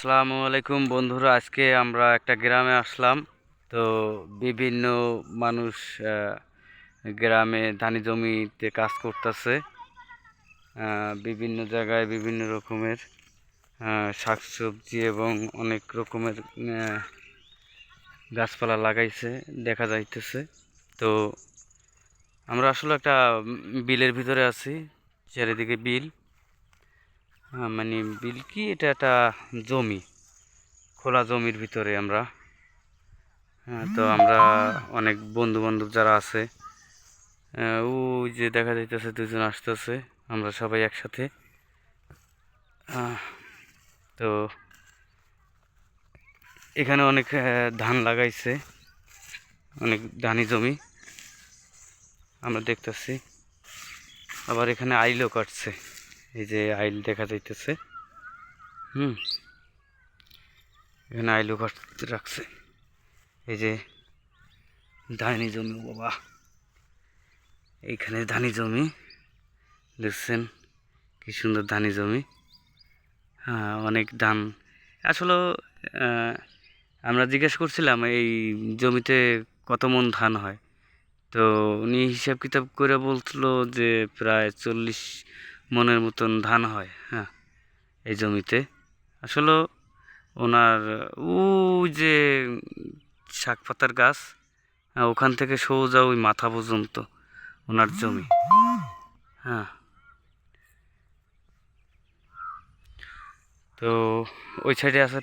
আসসালামু আলাইকুম বন্ধুরা, আজকে আমরা একটা গ্রামে আসলাম। তো বিভিন্ন মানুষ গ্রামে ধানি জমিতে কাজ করতেছে। বিভিন্ন জায়গায় বিভিন্ন রকমের শাকসবজি এবং অনেক রকমের গাছপালা লাগাইছে দেখা যাইতেছে। তো আমরা আসলে একটা বিলের ভিতরে আছি, চারিদিকে বিল। মানে বিল কি, এটা একটা জমি, খোলা জমির ভিতরে আমরা। তো আমরা অনেক বন্ধু বান্ধব যারা আছে, ওই যে দেখা যাইতেছে দুজন আসতেছে, আমরা সবাই একসাথে। তো এখানে অনেক ধান লাগাইছে, অনেক ধানি জমি আমরা দেখতেছি। আবার এখানে আইলও কাটছে, এই যে আইল দেখা যাইতেছে। এখানে আইলও কাটতে রাখছে। এই যে ধানি জমি, বাবা এইখানে ধানি জমি দেখছেন, কি সুন্দর ধানি জমি। হ্যাঁ, অনেক ধান আসলে। আমরা জিজ্ঞেস করছিলাম এই জমিতে কত মণ ধান হয়। তো উনি হিসাব কিতাব করে বলছিল যে প্রায় 40 মণের মতন ধান হয়। হ্যাঁ, এই জমিতে আসলে ওনার ওই যে শাক পাতার গাছ, ওখান থেকে সোজা ওই মাথা পর্যন্ত ওনার জমি। হ্যাঁ, তো ওই সাইডে আছে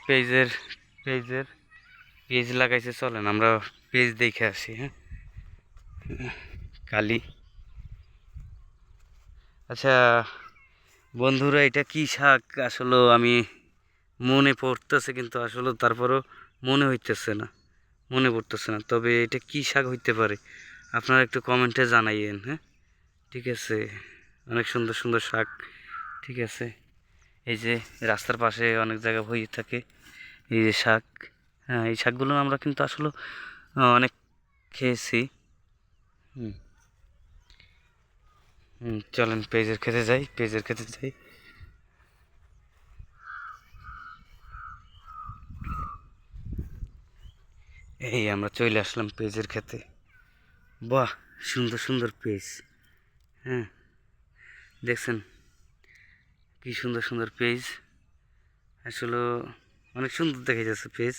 পেঁয়াজ লাগাইছে। চলেন আমরা পেঁয়াজ দেখে আসি। হ্যাঁ, কালি। আচ্ছা বন্ধুরা, এটা কি শাক আসলে আমি মনে পড়তেছে, কিন্তু আসলে তারপরও মনে পড়তেছে না। তবে এটা কি শাক হইতে পারে, আপনারা একটু কমেন্টে জানাইয়েন। হ্যাঁ, ঠিক আছে, অনেক সুন্দর সুন্দর শাক। ঠিক আছে, এই যে রাস্তার পাশে অনেক জায়গায় হয়ে থাকে এই যে শাক। হ্যাঁ, এই শাকগুলো আমরা কিন্তু আসলে অনেক খেয়েছি। হুম চলেন পেঁয়াজের খেতে যাই। এই আমরা চলে আসলাম পেঁয়াজের খেতে। বাহ, সুন্দর সুন্দর পেঁয়াজ। হ্যাঁ, দেখছেন কি সুন্দর সুন্দর পেঁয়াজ। আসলে অনেক সুন্দর দেখা যাচ্ছে পেঁয়াজ।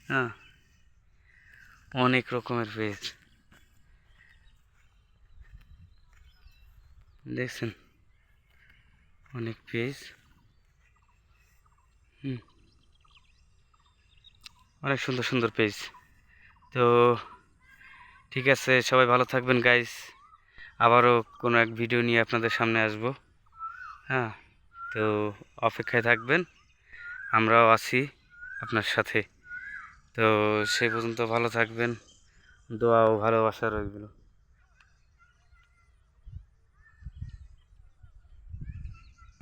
হ্যাঁ, অনেক রকমের পেঁয়াজ দেখছেন, অনেক পেঁয়াজ। অনেক সুন্দর সুন্দর পেঁয়াজ। তো ঠিক আছে, সবাই ভালো থাকবেন গাইস। আবারও কোনো এক ভিডিও নিয়ে আপনাদের সামনে আসব। হ্যাঁ, তো অপেক্ষায় থাকবেন, আমরাও আছি আপনার সাথে। তো সেই পর্যন্ত ভালো থাকবেন, দোয়া ও ভালোবাসা রইল।